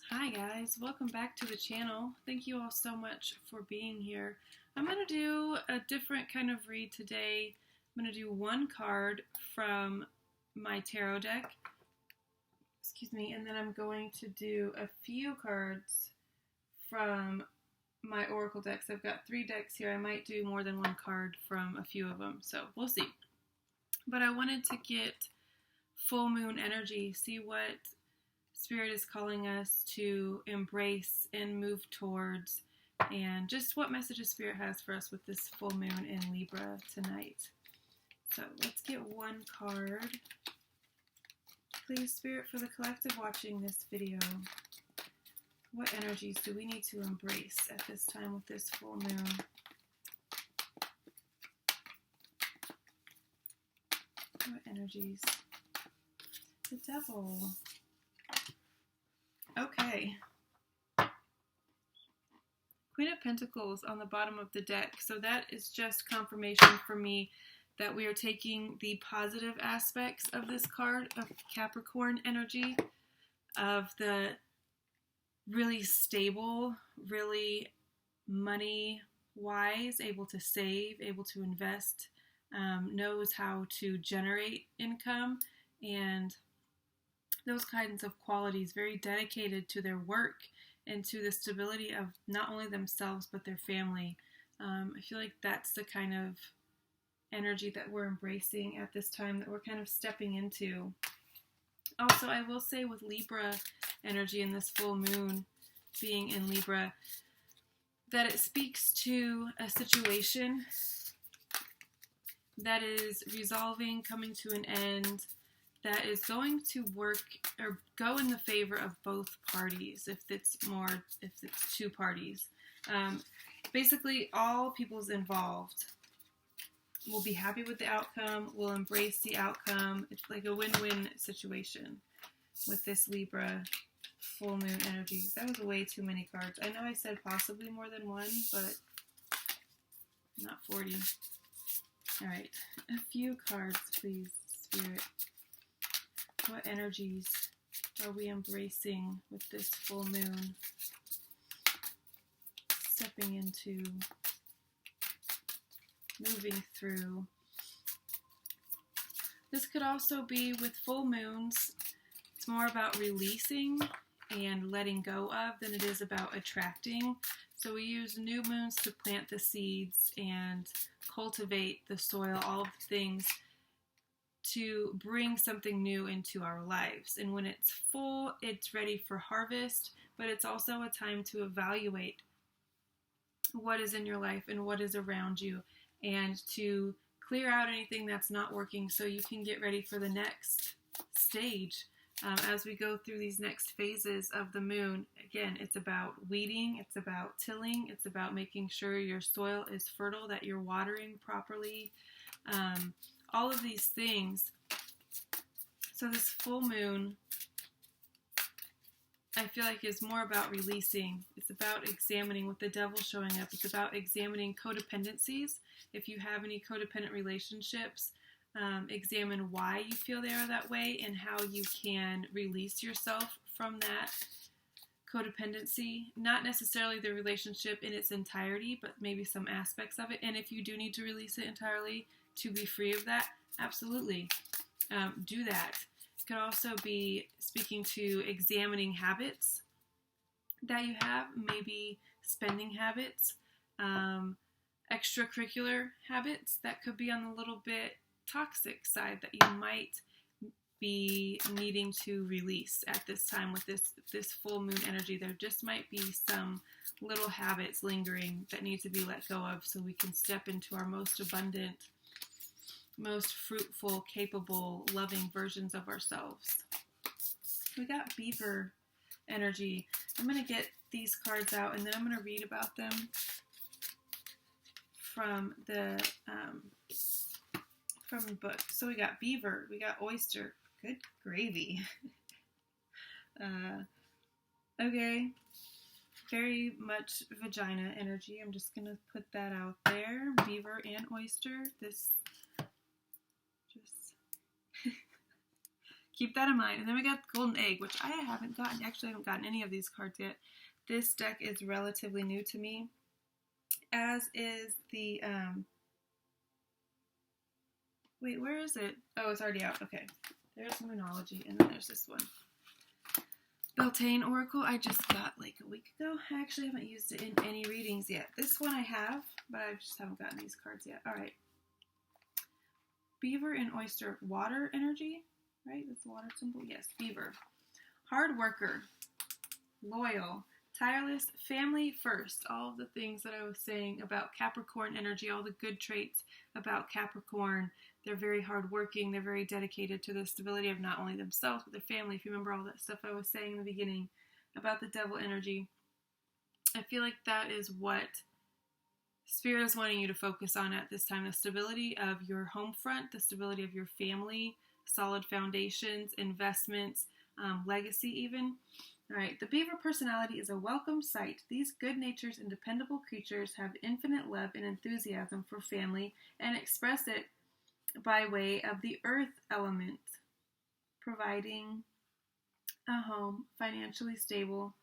Hi guys, welcome back to the channel. Thank you all so much for being here. I'm going to do a different kind of read today. I'm going to do one card from my tarot deck, and then I'm going to do a few cards from my oracle decks. I've got 3 decks here. I might do more than one card from a few of them, so we'll see. But I wanted to get full moon energy, see what Spirit is calling us to embrace and move towards, and just what messages Spirit has for us with this full moon in Libra tonight. So let's get one card. Please, Spirit, for the collective watching this video, what energies do we need to embrace at this time with this full moon? What energies? The Devil. Okay. Queen of Pentacles on the bottom of the deck. So that is just confirmation for me that we are taking the positive aspects of this card, of Capricorn energy, of the really stable, really money-wise, able to save, able to invest, knows how to generate income, and those kinds of qualities, very dedicated to their work and to the stability of not only themselves but their family. I feel like that's the kind of energy that we're embracing at this time, that we're kind of stepping into. Also, I will say with Libra energy and this full moon being in Libra, that it speaks to a situation that is resolving, coming to an end, that is going to work or go in the favor of both parties, if it's 2 parties. Basically, all people's involved will be happy with the outcome, will embrace the outcome. It's like a win-win situation with this Libra full moon energy. That was way too many cards. I know I said possibly more than one, but not 40. All right, a few cards, please, Spirit. What energies are we embracing with this full moon? Stepping into, moving through. This could also be with full moons. It's more about releasing and letting go of than it is about attracting. So we use new moons to plant the seeds and cultivate the soil, all of the things to bring something new into our lives. And when it's full, it's ready for harvest, but it's also a time to evaluate what is in your life and what is around you, and to clear out anything that's not working so you can get ready for the next stage. As we go through these next phases of the moon, again, it's about weeding, it's about tilling, it's about making sure your soil is fertile, that you're watering properly, all of these things. So this full moon, I feel like, is more about releasing. It's about examining, with the Devil showing up, it's about examining codependencies. If you have any codependent relationships, examine why you feel they are that way and how you can release yourself from that codependency. Not necessarily the relationship in its entirety, but maybe some aspects of it. And if you do need to release it entirely to be free of that, absolutely do that. It could also be speaking to examining habits that you have, maybe spending habits, extracurricular habits that could be on the little bit toxic side that you might be needing to release at this time with this full moon energy. There just might be some little habits lingering that need to be let go of so we can step into our most abundant, most fruitful, capable, loving versions of ourselves. We got Beaver energy. I'm going to get these cards out and then I'm going to read about them from the book. So we got Beaver, we got Oyster. Good gravy. Okay. Very much vagina energy. I'm just going to put that out there. Beaver and Oyster. This just keep that in mind. And then we got Golden Egg, which I haven't gotten. Actually, I haven't gotten any of these cards yet. This deck is relatively new to me, as is the, wait, where is it? Oh, it's already out. Okay. There's Ology, and then there's this one. Beltane Oracle, I just got like a week ago. I actually haven't used it in any readings yet. This one I have, but I just haven't gotten these cards yet. All right. Beaver and Oyster, water energy, right? That's the water symbol. Yes, beaver. Hard worker, loyal, tireless, family first. All of the things that I was saying about Capricorn energy, all the good traits about Capricorn. They're very hardworking. They're very dedicated to the stability of not only themselves, but their family. If you remember all that stuff I was saying in the beginning about the devil energy, I feel like that is what Spirit is wanting you to focus on at this time. The stability of your home front, the stability of your family, solid foundations, investments, legacy even. All right, the beaver personality is a welcome sight. These good-natured and dependable creatures have infinite love and enthusiasm for family and express it by way of the earth element, providing a home, financially stable.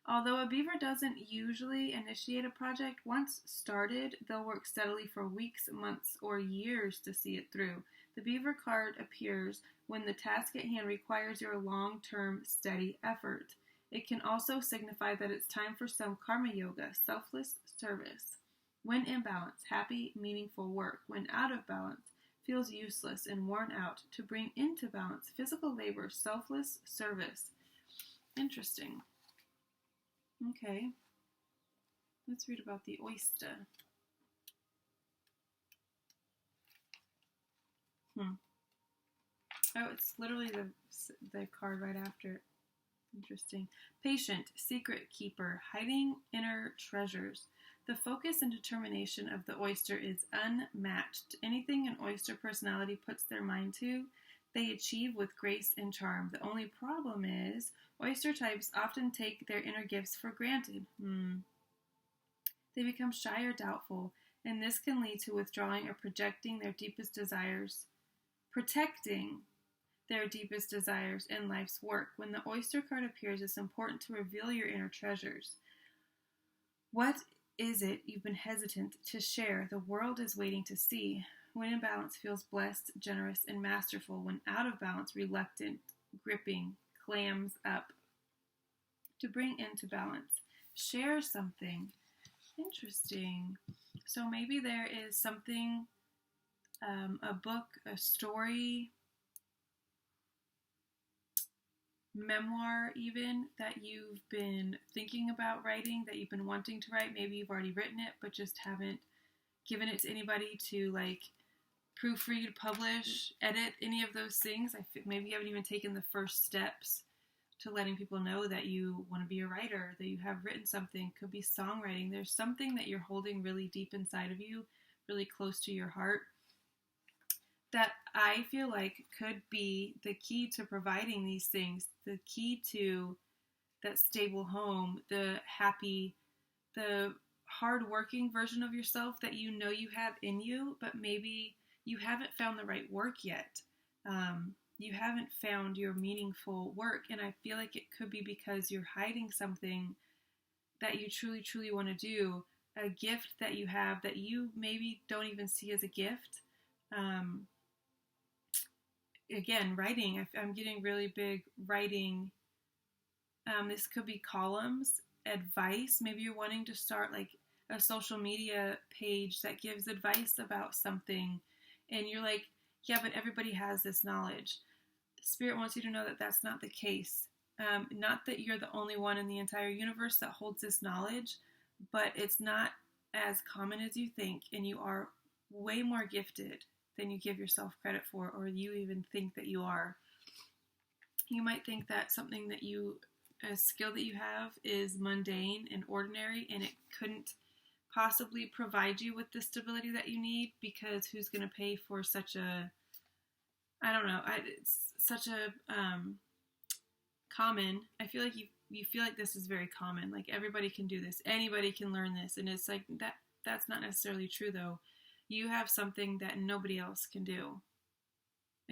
Although a beaver doesn't usually initiate a project, once started, they'll work steadily for weeks, months, or years to see it through. The beaver card appears when the task at hand requires your long-term, steady effort. It can also signify that it's time for some karma yoga, selfless service. When in balance, happy, meaningful work. When out of balance, feels useless and worn out. To bring into balance, physical labor, selfless service. Interesting. Okay. Let's read about the oyster. Oh, it's literally the card right after it. Interesting. Patient, secret keeper, hiding inner treasures. The focus and determination of the oyster is unmatched. Anything an oyster personality puts their mind to, they achieve with grace and charm. The only problem is, oyster types often take their inner gifts for granted. They become shy or doubtful, and this can lead to withdrawing or protecting their deepest desires in life's work. When the oyster card appears, it's important to reveal your inner treasures. What is it you've been hesitant to share? The world is waiting to see. When in balance, feels blessed, generous, and masterful. When out of balance, reluctant, gripping, clams up. To bring into balance, share something. Interesting. So maybe there is something, a book, a story, memoir even, that you've been thinking about writing, that you've been wanting to write. Maybe you've already written it, but just haven't given it to anybody to like proofread, publish, edit, any of those things. Maybe you haven't even taken the first steps to letting people know that you want to be a writer, that you have written something. Could be songwriting. There's something that you're holding really deep inside of you, really close to your heart, that I feel like could be the key to providing these things, the key to that stable home, the happy, the hard-working version of yourself that you know you have in you, but maybe you haven't found the right work yet. You haven't found your meaningful work, and I feel like it could be because you're hiding something that you truly, truly want to do, a gift that you have that you maybe don't even see as a gift. Again, writing, I'm getting really big writing. This could be columns, advice. Maybe you're wanting to start like a social media page that gives advice about something, and you're like, yeah, but everybody has this knowledge. Spirit wants you to know that that's not the case. Not that you're the only one in the entire universe that holds this knowledge, but it's not as common as you think, and you are way more gifted than you give yourself credit for, or you even think that you are. You might think that something that a skill that you have is mundane and ordinary, and it couldn't possibly provide you with the stability that you need, because who's going to pay for such a, I don't know, it's such a common, I feel like you feel like this is very common, like everybody can do this, anybody can learn this, and it's like that's not necessarily true though. You have something that nobody else can do,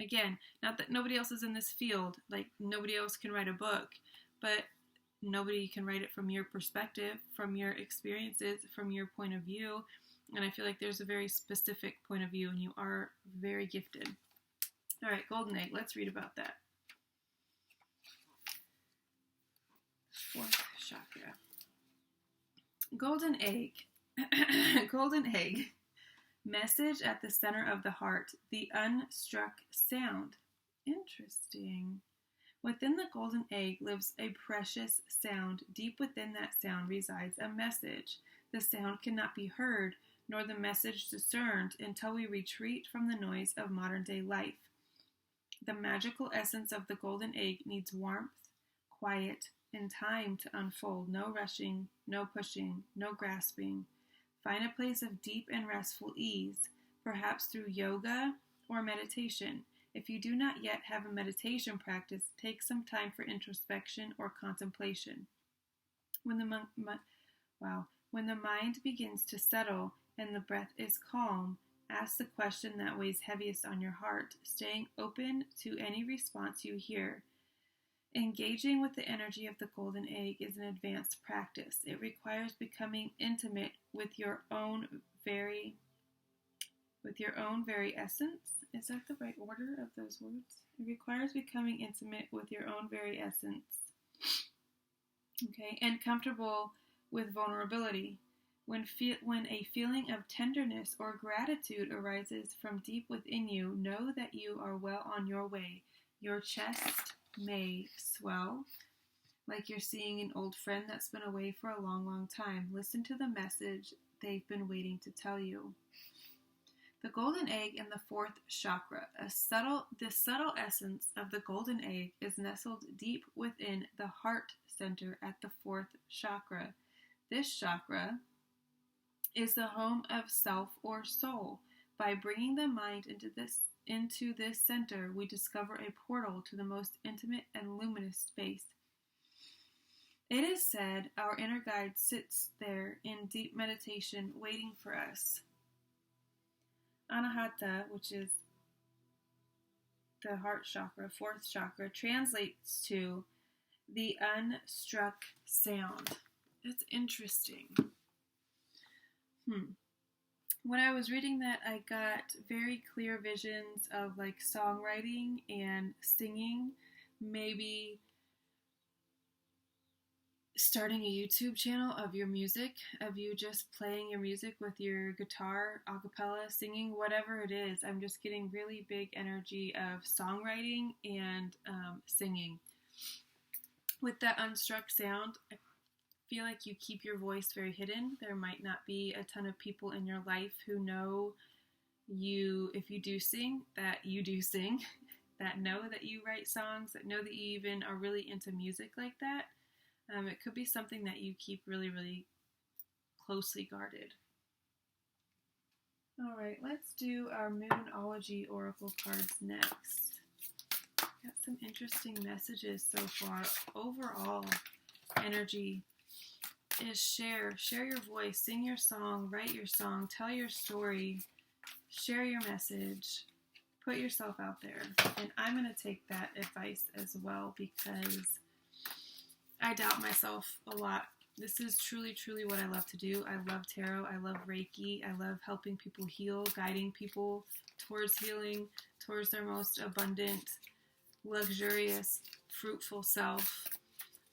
Again, not that nobody else is in this field, like nobody else can write a book, but nobody can write it from your perspective, from your experiences, from your point of view. And I feel like there's a very specific point of view, and you are very gifted. All right, golden egg. Let's read about that. Fourth chakra. Golden egg. Golden egg. Message at the center of the heart. The unstruck sound. Interesting. Within the golden egg lives a precious sound. Deep within that sound resides a message. The sound cannot be heard, nor the message discerned, until we retreat from the noise of modern-day life. The magical essence of the golden egg needs warmth, quiet, and time to unfold. No rushing, no pushing, no grasping. Find a place of deep and restful ease, perhaps through yoga or meditation. If you do not yet have a meditation practice, take some time for introspection or contemplation. When the mind begins to settle and the breath is calm, ask the question that weighs heaviest on your heart, staying open to any response you hear. Engaging with the energy of the golden egg is an advanced practice. It requires becoming intimate with your own very essence. Is that the right order of those words? It requires becoming intimate with your own very essence. Okay, and comfortable with vulnerability. When a feeling of tenderness or gratitude arises from deep within you, know that you are well on your way. Your chest may swell, like you're seeing an old friend that's been away for a long, long time. Listen to the message they've been waiting to tell you. The golden egg in the fourth chakra. The subtle essence of the golden egg is nestled deep within the heart center at the fourth chakra. This chakra is the home of self or soul. By bringing the mind into this center, we discover a portal to the most intimate and luminous space. It is said our inner guide sits there in deep meditation, waiting for us. Anahata, which is the heart chakra, fourth chakra, translates to the unstruck sound. It's interesting. When I was reading that, I got very clear visions of like songwriting and singing, maybe starting a YouTube channel of your music, of you just playing your music with your guitar, a cappella, singing, whatever it is. I'm just getting really big energy of songwriting and singing. With that unstruck sound, I feel like you keep your voice very hidden. There might not be a ton of people in your life who know you, if you do sing, that you do sing, that know that you write songs, that know that you even are really into music like that. It could be something that you keep really, really closely guarded. All right, let's do our Moonology Oracle cards next. Got some interesting messages so far. Overall energy is share your voice, sing your song, write your song, tell your story, share your message, put yourself out there. And I'm going to take that advice as well because I doubt myself a lot. This is truly, truly what I love to do. I love tarot. I love Reiki. I love helping people heal, guiding people towards healing, towards their most abundant, luxurious, fruitful self.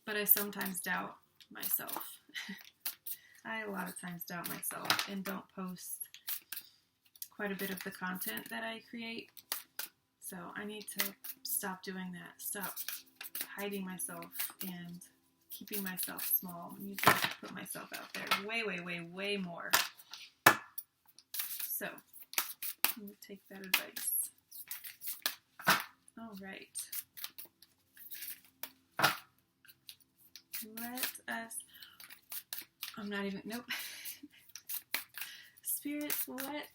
But I sometimes doubt myself. I a lot of times doubt myself and don't post quite a bit of the content that I create. So I need to stop doing that. Stop hiding myself and keeping myself small. I need to put myself out there way, way, way, way more. So I'm going to take that advice. All right. Let us, nope. Spirits, what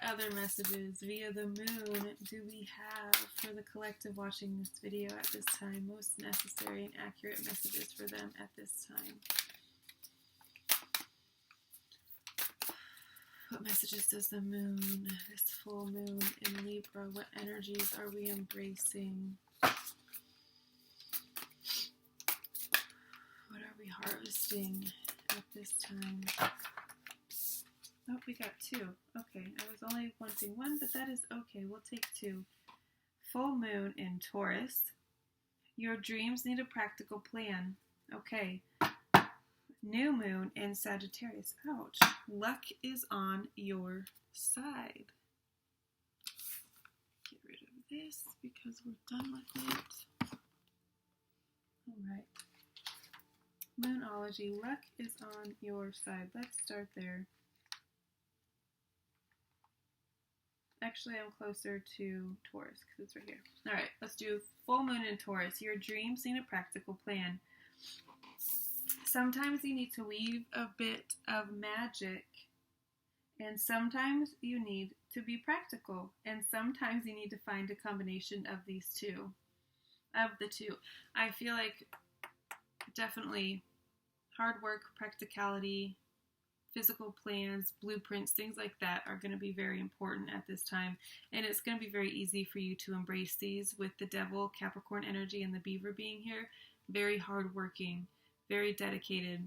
other messages via the moon do we have for the collective watching this video at this time? Most necessary and accurate messages for them at this time. What messages does the moon, this full moon in Libra, what energies are we embracing? What are we harvesting at this time? Oh, we got 2. Okay, I was only wanting 1, but that is okay. We'll take 2. Full moon in Taurus. Your dreams need a practical plan. Okay. New moon in Sagittarius. Ouch. Luck is on your side. Get rid of this because we're done with it. Alright. Moonology. Luck is on your side. Let's start there. Actually, I'm closer to Taurus because it's right here. Alright, let's do full moon in Taurus. Your dreams need a practical plan. Sometimes you need to weave a bit of magic, and sometimes you need to be practical, and sometimes you need to find a combination of these two. I feel like definitely hard work, practicality, physical plans, blueprints, things like that are going to be very important at this time, and it's going to be very easy for you to embrace these with the Devil, Capricorn energy, and the Beaver being here. Very hardworking, very dedicated,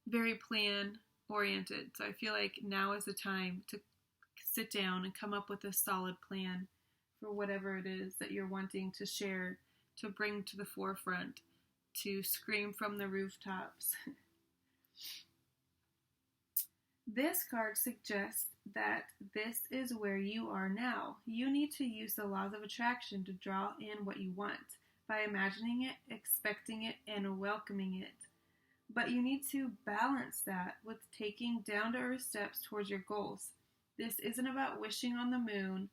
very plan-oriented. So I feel like now is the time to sit down and come up with a solid plan for whatever it is that you're wanting to share, to bring to the forefront, to scream from the rooftops. This card suggests that this is where you are now. You need to use the laws of attraction to draw in what you want by imagining it, expecting it, and welcoming it. But you need to balance that with taking down-to-earth steps towards your goals. This isn't about wishing on the moon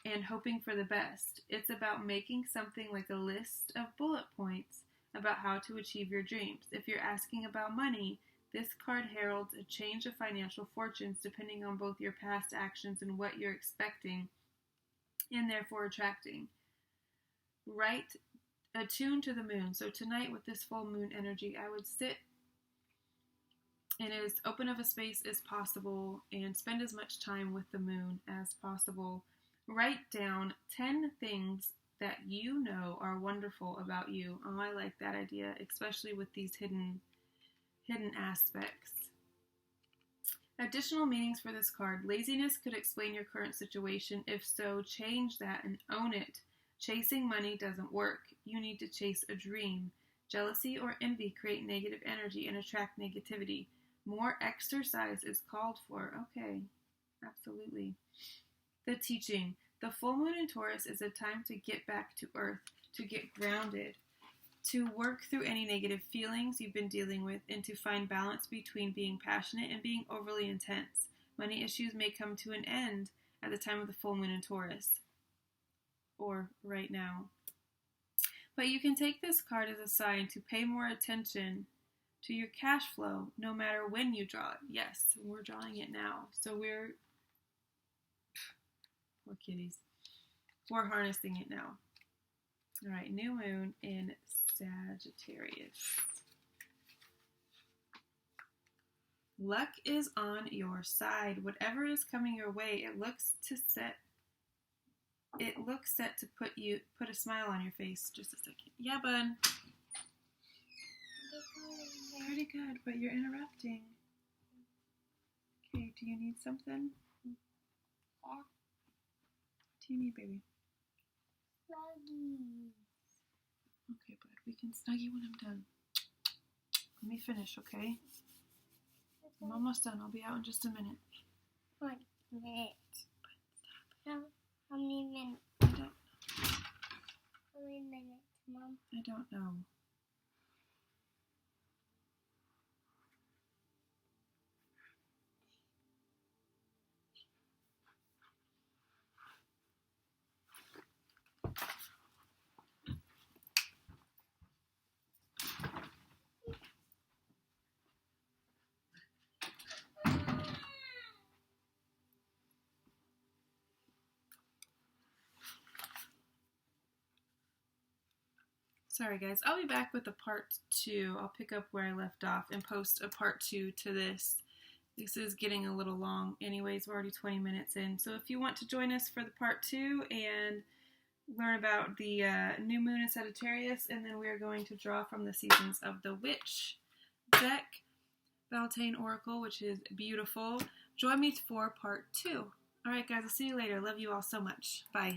and hoping for the best. It's about making something like a list of bullet points about how to achieve your dreams. If you're asking about money, this card heralds a change of financial fortunes depending on both your past actions and what you're expecting and therefore attracting. Right, attuned to the moon. So tonight with this full moon energy, I would sit in as open of a space as possible and spend as much time with the moon as possible. Write down 10 things that you know are wonderful about you. Oh, I like that idea, especially with these hidden aspects. Additional meanings for this card. Laziness could explain your current situation. If so, change that and own it. Chasing money doesn't work. You need to chase a dream. Jealousy or envy create negative energy and attract negativity. More exercise is called for. Okay, absolutely. The teaching. The full moon in Taurus is a time to get back to earth, to get grounded, to work through any negative feelings you've been dealing with, and to find balance between being passionate and being overly intense. Money issues may come to an end at the time of the full moon in Taurus, or right now. But you can take this card as a sign to pay more attention to your cash flow no matter when you draw it. Yes, we're drawing it now. So poor kitties. We're harnessing it now. All right, new moon in Sagittarius. Luck is on your side. Whatever is coming your way, it looks set to put a smile on your face. Just a second. Yeah, bud. Pretty good, but you're interrupting. Okay, do you need something? Yeah. What do you need, baby? Snuggies. Okay, bud. We can snuggie when I'm done. Let me finish, okay? I'm almost done. I'll be out in just a minute. 1 minute. How many minutes? I don't. How many minutes, Mom? I don't know. Sorry guys, I'll be back with a part 2. I'll pick up where I left off and post a part 2 to this This is getting a little long anyways. We're already 20 minutes in. So if you want to join us for the part 2 and learn about the new moon in Sagittarius, and then we're going to draw from the Seasons of the Witch deck, Beltane Oracle, which is beautiful. Join me for part 2. Alright guys, I'll see you later. Love you all so much. Bye.